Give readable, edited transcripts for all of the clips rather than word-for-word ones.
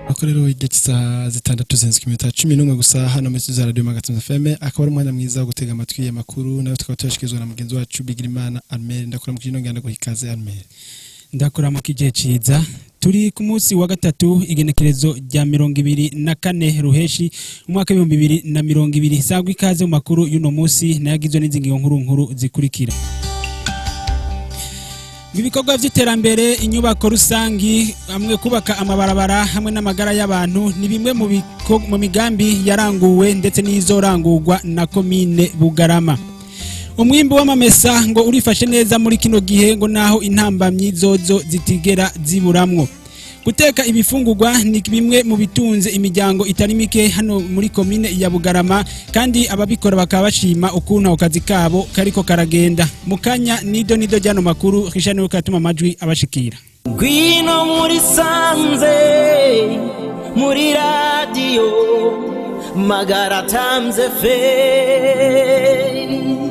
Akorero igitsa zitandatu zenzwe imita 11 gusa hano muri za radio MagaraTimesFM akaba ari umwanya mwiza wo gutega amatwi y'amakuru nayo tukaba tuyashikizwa na mugenzi wacu Bigirimana Armel ndakora mu kino nganda guhikaze Armel ndakora mu kije ciza turi ku musi wa gatatu igenekerezo rya 24 ruheshi umwaka 2020 sagwa ikaze mu makuru y'uno musi nayagizwe ningingo nkuru zikurikira Ibikogwa vy'iterambere inyubakwa rusangi amwe kubaka amabarabara hamwe n'amagara y'abantu ni bimwe mu migambi yaranguwe ndetse n'izorangurwa na commune Bugarama. Umwimbu wama mesa ngo urifashe neza muri kino gihe ngo naho intambamyi zozo zitigera ziburamwo. Guteka ibifungurwa ni bimwe mu bitunze imiryango itari mike hano muri commune ya Bugarama kandi ababikora bakaba bashima ukuntu akazi kabo kariko karagenda mukanya nido jano makuru kishane ukatuma amajwi abashikira Gwino muri sanze muri radio MagaraTimesFM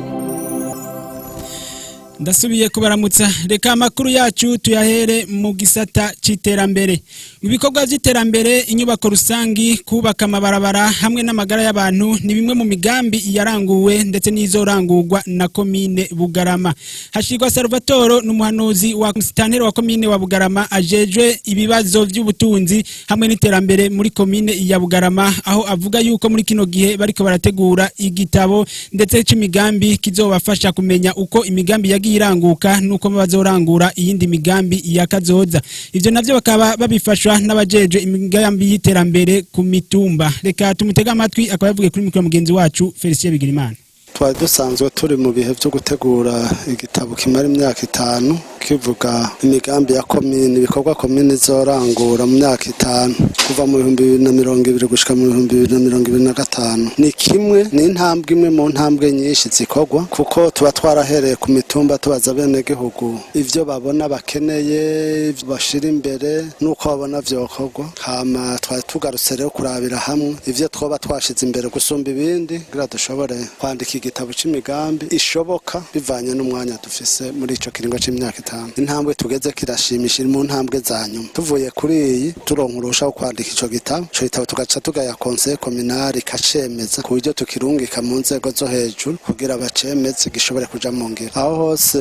Ndasubiye kubaramutsa reka amakuru yacu tuyahere mu gisata c'iterambere. Ibikogwa vy'iterambere inyubako rusangi kubaka amabarabara hamwe n'amagara y'abantu ni bimwe mu migambi yaranguwe ndetse n'izorangurwa na commune Bugarama. Hashirwa Salvatore n'umuhanuzi wa musitanteri wa commune wa Bugarama ajejwe ibibazo by'ubutunzi hamwe n'iterambere muri commune ya Bugarama aho avuga yuko muri kino gihe bariko barategura igitabo ndetse c'imigambi kizobafasha kumenya uko imigambi iranguka nuko bazorangura iyindi migambi yakazoza ivyo navyo bakaba babifashwa n'abajeje imigambi y'iterambere ku mitumba reka tumutega amatwi akabavuge kuri mikro mugenzi wacu Felicien Bigirimana twari dusanzwe turi mu bihe byo gutegura igitabo kimara imyaka 5 kivuga imigambi ya commune ibikorwa commune zorangura mu myaka 5 kuva mu 2020 gushika mu 2025 ni kimwe ni intambwe imwe mu ntambwe nyinshi zikorwa kuko tuba twarahereye ku mitumba tubaza bene gihugu ivyo babona bakeneye bashira imbere nuko babona vyokorwa hama twari tugarutse rero kurabira hamwe ivyo twoba twashize imbere gusumba ibindi kugira dushobore kwandika igitabo c'imigambi ishoboka bivanye n'umwanya dufise muri ico kiringo c'imyaka 5 intambwe tugeze kirashimisha mu ntambwe zanyuma tuvuye kuri iyi turonka urusha kwandika ico gitabo tugaca tugaya conseil communal kacemeza ku buryo tukirungika mu nzego zo hejuru kugira bacemeze gishobore kuja mu ngiro aho hose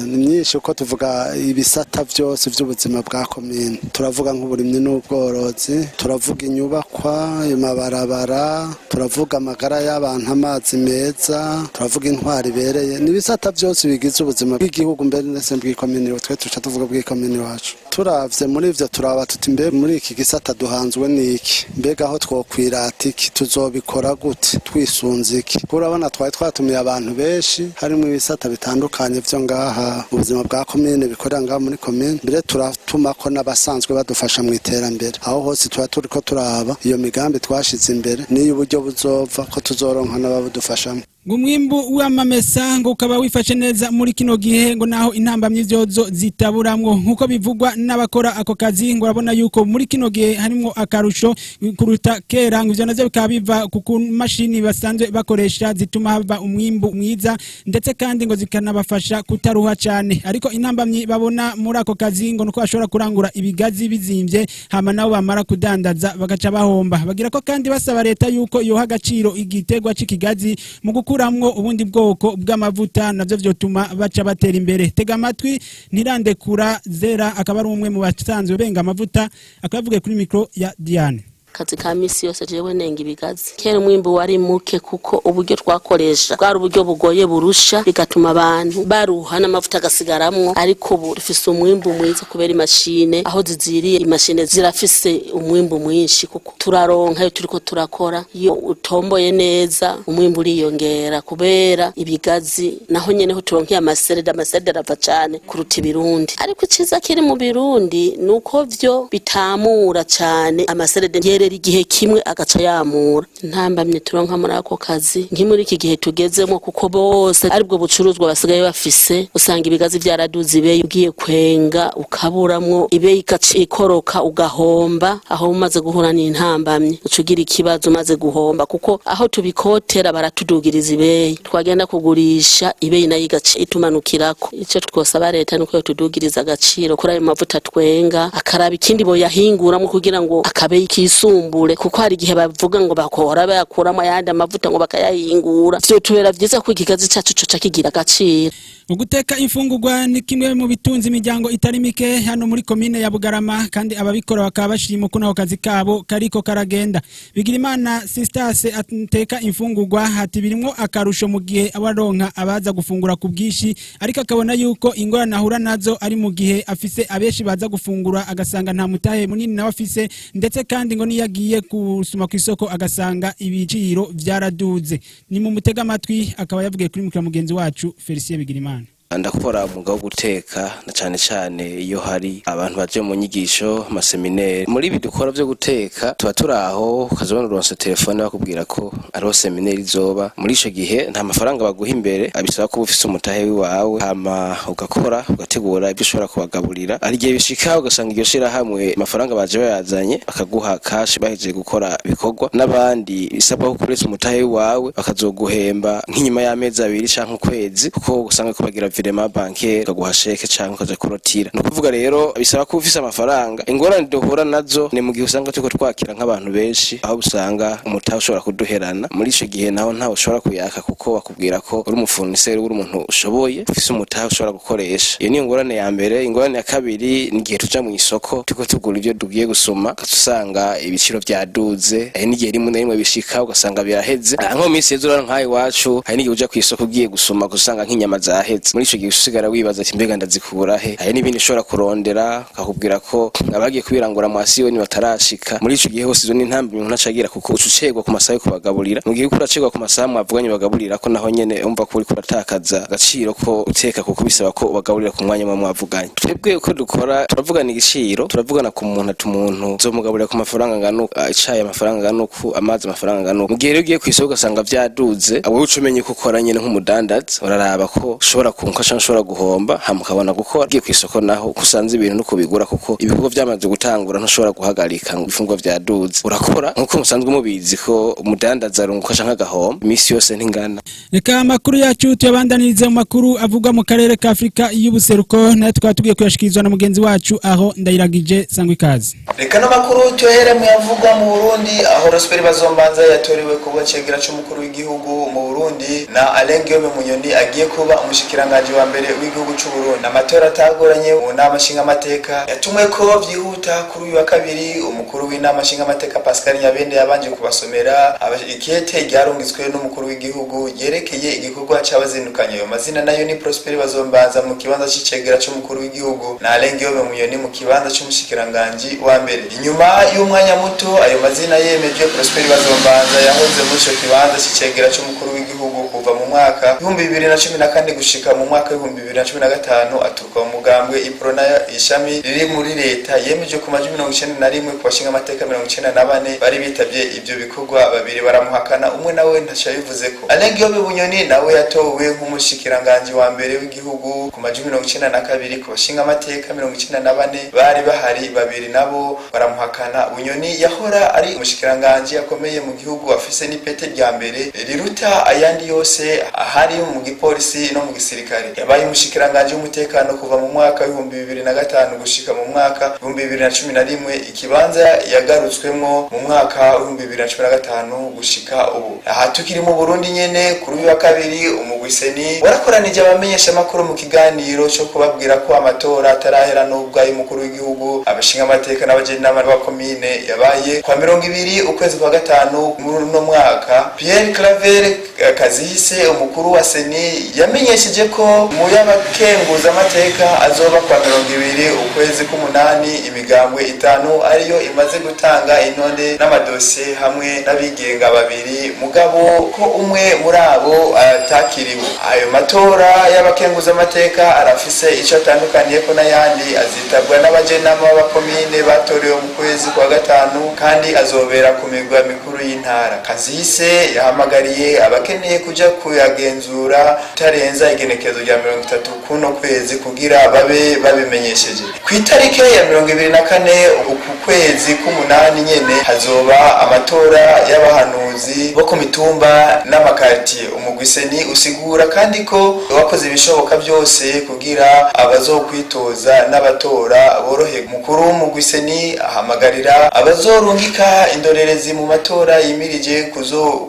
ni myinshi uko tuvuga ibisata byose by'ubuzima bwa commune turavuga nk'uburimyi n'ubworozi turavuga inyubakwa amabarabara turavuga amagara y'abantu amazi meza turavuga intwari bereye nibisata byose bigize ubuzima bw'igihugu mbere ndetse bw'ikomune twe tuca tuvuga bw'ikomune wacu turavye muri ivyo turaba tuti mbe muri iki gisata duhanzwe niki mbega aho twokwirata iki tuzobikora gute twisunze iki urabona twatumiye abantu benshi harimo ibisata bitandukanye vyo ngaha ubuzima bwa commune bikorera ngaha muri commune mbere turatuma ko n'abasanzwe badufasha mu iterambere aho hose tuba turiko turaba iyo migambi twashize imbere niyo uburyo buzova ko tuzoronka n'abadufashamo Umwimbu wama mesa ngo ukaba wifashe neza muri kino gihe ngo naho intambamye vyozo zitaburamwo nkuko bivugwa n'abakora ako kazi ngo urabona yuko muri kino gihe harimo akarusho kuruta kera ngo ivyo navyo bikaba biva ku mashini basanzwe bakoresha zituma haba umwimbu mwiza ndetse kandi ngo zikanabafasha kutaruha cyane ariko intambamye babona muri ako kazi ngo nuko bashobora kurangura ibigazi bizimvye hama nabo bamara kudandaza bagaca bahomba bagira ko kandi basaba leta yuko yoha agaciro igitegwa c'ikigazi mu kuramwo ubundi bwoko bw'amavuta navyo vyotuma baca batera imbere tega amatwi ntirandekura zera akaba ari umwe mu basanzwe benga amavuta akavuga kuri micro ya Diane kazi ka misi yose jewe nenga ibigazi kera umwimbu wari muke kuko uburyo twakoresha bwari uburyo bugoye burusha bigatuma abantu baruha n'amavuta agasigaramwo ariko ubu rifise umwimbu mwiza kubera imashine aho ziziriye imashine zirafise umwimbu mwinshi kuko turaronka iyo turiko turakora iyo utomboye neza umwimbu uriyongera kubera ibigazi naho nyene ho turonkeye amasereda arava cane kuruta ibirundi ariko iciza kiri mu birundi nuko vyo bitamura cane amasereda akaronderera igihe kimwe agaca yamura. Ntambamye turonka muri ako kazi nk'imuri iki gihe tugezemo, kuko bose aribwo bucuruzwa basigaye bafise. Usanga ibigazi byaraduze ibeyi, ugiye kwenga ukaburamwo ibeyi ikoroka ugahomba, aho umaze guhura n'intambamye ucugira ikibazo umaze guhomba, kuko aho tubikotera baratudugiriza ibeyi, twagenda kugurisha ibeyi nayo igaca itumanukirako. Ico twosaba leta nuko yotudugiriza agaciro kuri ayo mavuta twenga, akaraba ikindi boyahinguramwo kugira ngo akabeyi kisumbure, kuko hari igihe bavuga ngo bakora bayakuramo ayandi amavuta ngo bakayahingura. Vyo tubera vyiza ko ikigazi cacu coca kigira agaciro. Uguteka imfungurwa ni kimwe mu bitunzi imiryango itari mike hano muri commune ya Bugarama, kandi ababikora bakaba bashima kuno kazi kabo kariko karagenda. Bigirimana Sistase ateka imfungurwa hati birimwo akarusho mu gihe abaronka abaza gufungura ku bwishi, ariko akabona yuko ingorane ahura nazo ari mu gihe afise abeshi baza gufungura agasanga nta mutahe munini nawe afise, ndetse kandi ngo niyagiye kusuma ku isoko agasanga ibiciro byaraduze. Ni mu mutega amatwi akaba yavugiye kuri mukira mugenzi wacu Felicien Bigirimana. Ndakora umwuga wo guteka na cyane iyo hari abantu baje mu nyigisho amaseminaire. Muri ibi dukora byo guteka tuba turaho ukazobona uronse telefone bakubwira ko ariho seminaire izoba. Muri ico gihe nta mafaranga baguha imbere, abisaba ko ufise umutahe wawe, hama ugakora ugategura ibyo ushobora kubagaburira. Ari gihe bishika ugasanga iryo shira hamwe amafaranga baje bayazanye bakaguha cash bahejeje gukora Ibikogwa, n'abandi bisabwa ko kuretse umutahe wawe bakazoguhemba nk'inyuma y'amezi 2 canke ukwezi, kuko usanga ko bagira virema banke kaguha sheke canke kaza kurotira. No kuvuga rero bisaba ko ufise amafaranga. Ingorane duhura nazo ni mu gihe usanga tuko twakira nk'abantu benshi, aho usanga umutahe ushobora kuduherana. Muri ico gihe naho ntawe ushobora kuyaka, kuko bakubwira ko uri umufournisseur, uri umuntu ushoboye, ufise umutahe ushobora gukoresha. Iyo ni ingorane ya mbere. Ingorane ya kabiri ni gihe tuja mu isoko tuko tugura ibyo dugiye gusoma, kasanga ibiciro byaduze. Ni gihe rimwe na rimwe bishika ugasanga biraheze. Nko minsi yezura nk'ayi wacu, hari n'igihe uja ku isoko ugiye gusoma gusanga nk'inyama zaheze. Muri ico gihe usigara wibaza ati mbega ndazikura he? Hari n'ibindi ushobora kurondera akakubwira ko abagiye kubirangura mu asiyoni batarashika. Muri ico gihe hose izo ni intambwe umuntu acagira, kuko ucucegwa ku masaha yo kubagaburira. Mu gihe uracegwa ku masaha mwavuganye bagaburira ko naho nyene umva ko uri kuratakaza agaciro ko uteka, kuko bisaba ko bagaburira ku mwanya mwavuganye. Twebwe uko dukora turavugana igiciro, turavugana ku muntu zo mugaburira ku mafaranga ngano, icaye amafaranga ngano, amazi amafaranga ngano. Mu gihe ugiye ku isoko ugasanga vyaduze, abo ucumenye ko ukora nyene nk'umudandaza, uraraba ko ushobora kunka canke ushobora guhomba, hamukabona gukora. Ugiye ku isoko naho kusanze ibintu nuko bigura, kuko ibikorwa byamaze gutangura ntushobora guhagarika ngo ifungwa vyaduze. Urakora nkuko musanzwe mubizi ko umudandaza arunguka canke agahomba, imisi yose ntingana. Reka amakuru yacu tuyabandanirize mu makuru avugwa mu karere ka Afrika y'ubuseruko, nayo tukaba tugiye kuyashikirizwa na mugenzi wacu aho ndayiragije sangwe ikaze. Reka no makuru tuhere mu yavugwa mu Burundi, aho Rosperi Bazombanza yatorewe kuba cegera c'umukuru w'igihugu mu Burundi na Arengiyome Munyoni agiye kuba umushikiranganje wa mbere w'igihugu c'u Burundi. Amatora atagoranye mu nama nshinga amateka yatumwe ko vyihuta kuri uyu wa kabiri. Umukuru w'inama nshinga amateka Pascal Nyabende yabanje kubasomera ikete ryarungitswe n'umukuru w'igihugu yerekeye igikorwa c'abazindukanye. Ayo mazina nayo ni Prosperi Bazombanza mu kibanza c'icegera c'umukuru w'igihugu na Arengiyome Munyoni mu kibanza c'umushikiranganje wa mbere. Inyuma y'umwanya muto ayo mazina yemeje, Prosperi Bazombanza yahoze muri ico kibanza c'icegera c'umukuru w'igihugu kuva mu mwaka 2014 gushika mu mwaka 2015, aturuka mu mugambwe Iprona ishami riri muri leta. Yemeje ku majwi 91 ku bashinga amateka 94 bari bitavye ivyo bikorwa, babiri baramuhakana, umwe nawe ntaca bivuze ko. Arengiyome Bunyoni nawe yatowe nk'umushikiranganje wa mbere w'igihugu ku majwi 92 ku bashinga amateka 94 bari bahari, babiri nabo baramuhakana. Bunyoni yahora ari umushikiranganje akomeye mu gihugu, afise n'ipete rya mbere riruta ayandi yose ahari mu gipolisi no mu gisirikare. Yabaye umushikiranganje w'umutekano kuva mu mwaka 2005 gushika mu mwaka 2011, ikibanza yagarutswemwo mu mwaka 2015 gushika ubu. Aha tukiri mu Burundi nyene, kuri uyu wa kabiri umugwiseni warakoranije abamenyesha makuru mu kiganiro cyo kubabwira ko amatora atarahera n'ubwo y'umukuru w'igihugu, abashinga amateka n'abajenama ba commune yabaye kwa 20 ukwezi kwa gatanu muri no mwaka. Pierre Claver Kazihise umukuru wa seni yamenyesheje ko mu y'abakenguza amateka azoba kwa 20 ukwezi k'umunani imigambwe 5 ariyo imaze gutanga intonde n'amadosiye hamwe n'abigenga babiri mugabo ko umwe muri abo atakiriwe. Ayo matora y'abakenguza amateka arafise ico atandukaniye ko n'ayandi azitabwa n'abajenama b'abakomine batorewe mu kwezi kwa gatanu kandi azobera ku migwa mikuru y'intara. Kazise yahamagariye abakeneye kuja kuyagenzura tarenza igenekerezo rya 30 kuno kwezi kugira babe babimenyesheje. Ku itarike ya 24 uku kwezi k'umunani nyene hazoba amatora y'abahanuzi bo ku mitumba n'amakartier. Umugwiseni usigura kandi ko wakoze ibishoboka byose kugira abazokwitoza n'abatora borohe. Mukuru w'umugwiseni ahamagarira abazorungika indorerezi mu matora yimirije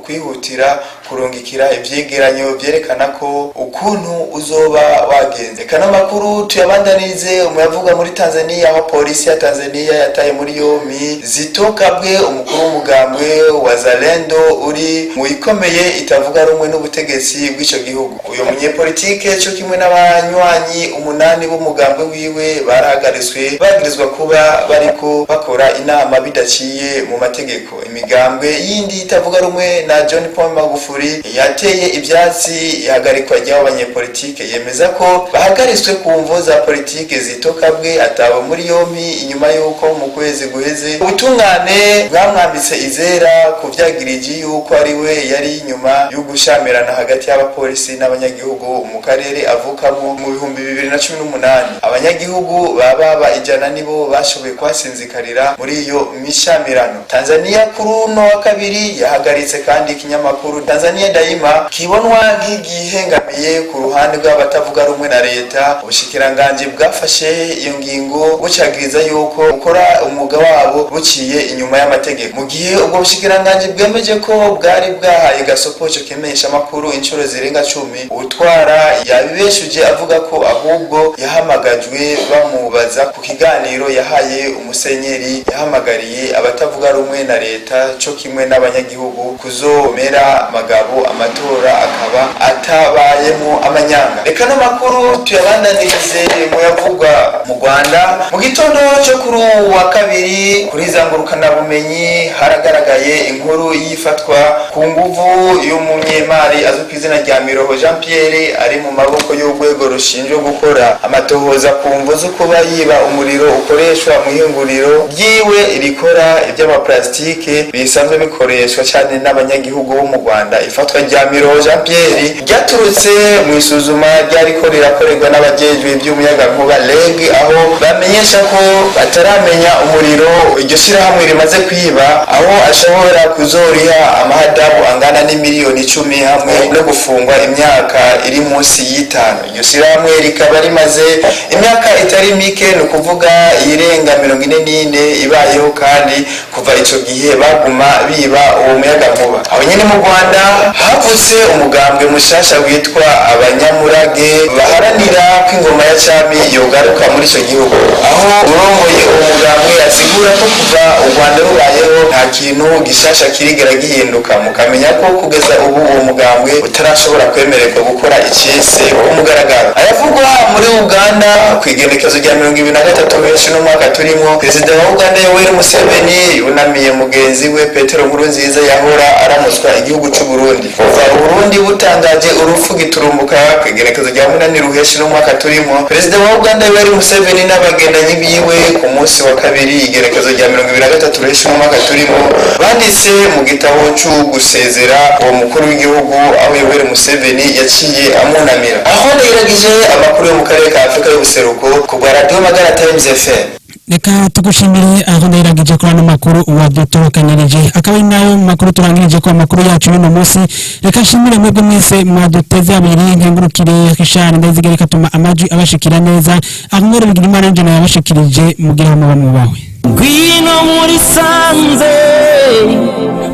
kwihutira kurungikira ivyegeranyo vyerekana ko ukuntu uzoba wagenze. Kana makuru tuyabandanirize umuyavuga muri Tanzania aho polisi ya Tanzania yataye muri yomi zitokabwe umukuru w'umugambwe wa Zalendo uri mu ikomeye itavuga rumwe n'ubutegetsi bw'ico gihugu. Uyo munyepolitike cyo kimwe n'abanywanyi 8 b'umugambwe wiwe barahagariswe bagirizwa kuba bariko bakora inama bidaciye mu mategeko. Imigambwe yindi itavuga rumwe na John Paul Magufuli yateye ibyatsi ihagarikwa ry'abanyepolitike yemeza ko bahagariswe ku mvo za politike zitokabwe ataba muri yomi inyuma yuko mu kwezi guheze ubutungane bwamwambitse izera kuvyagirije yuko ari we yari inyuma yo gushamirana hagati y'abapolisi n'abanyagihugu mu karere avukamo mu 2018. Abanyagihugu baba ijana nibo bashoboye kwasinzikarira muri iyo mishamirano. Tanzania kuruno wa kabiri yahagaritse kandi ikinyamakuru Tanzania Daima kibonwa nk'igihengamiye ku ruhande rw'abatavuga rumwe na leta. Ubushikiranganje bwafashe iyo ngingo bucagiriza yuko ukora umwuga wabo buciye inyuma y'amategeko. Mu gihe ubwo bushikiranganje bwemeje ko bwari bwahaye gasopo cyo kemesha makuru inshuro zirenga 10, utwara yabibeshuje avuga ko ahubwo yahamagajwe bamubaza ku kiganiro yahaye umusenyeri yahamagariye abatavuga rumwe na leta cyo kimwe n'abanyagihugu kuzomera magabo amatora akaba atabayemo amanyanga. Reka no makuru tuyabandanirize mu yavuga mu Rwanda. Mu gitondo cyo kuri wa kabiri kuri zangurukana bumenyi haragaragaye inkuru yifatwa ku nguvu y'umunyemari azwi ku izina rya Miroho Jean Pierre ari mu maboko y'urwego rushinzwe gukora amatohoza ku mvu zo kuba yiba umuriro ukoreshwa mu ihinguriro ryiwe rikora iby'amaplastike bisanzwe bikoreshwa cyane n'abanyagihugu bo mu Rwanda. Ifatwa rya Miroho Jean Pierre ryaturutse mu isuzuma ryariko rirakorerwa n'abajejwe iby'umuyagankuba REG aho bamenyesha ko bataramenya umuriro iryo shirahamwe rimaze kwiba aho ashobora kuzoriha amahadabu angana n'imiliyoni 10 hamwe no gufungwa imyaka iri munsi y'itanu. Iryo shirahamwe rikaba rimaze imyaka itari mike no kuvuga irenga 44 ibayeho kandi kuva ico gihe baguma biba uwo muyagankuba. Abanyene mu Rwanda havutse umugambwe mushasha witwa abanyamurage baharanira ko ingoma ya cyami yogaruka muri ico gihugu aho urongoye umugambwe asigura ko kuva u Rwanda rubayeho nta kintu gishasha kirigera gihinduka. Mukamenya ko kugeza ubu uwo mugambwe utarashobora kwemererwa gukora icese umugaragaro. Ayavugwa muri Uganda ku igenekerezo rya 2023 benshi no mwaka turimo Perezida wa Uganda Yoweri Museveni yunamiye mugenzi we Petero Nkurunziza yahora aramuswa igihugu cy'u Burundi. Kuva Burundi butangaje urufu giturumbuka ku igenekerezo rya 8 ruheshi no mwaka turimo Perezida wa Uganda Yoweri Museveni n'abagendanyi biwe ku munsi wa kabiri igenekerezo rya 2023 ruheshi no mwaka turimo banditse mu gitabo cyo gusezera uwo mukuru w'igihugu aho Yoweri Museveni yaciye amunamira. Aho ndayiragije amakuru yo mu karere ka Afrika y'ubuseruko ku radio MagaraTimesFM. Reka tugushimire aho ndayiragije ko ano makuru wadutorokanyirije akaba ari nayo makuru turangirije ko amakuru yacu y'uno munsi. Reka shimire mwebwe mwese mwaduteze abiri nkengurukire kishana ndazigere katuma amajwi abashikira neza Armel BIGIRIMANA nje nabashikirije mugihe mu bawe Gwino muri sanze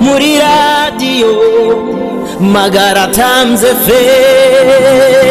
muri radio MagaraTimesFM.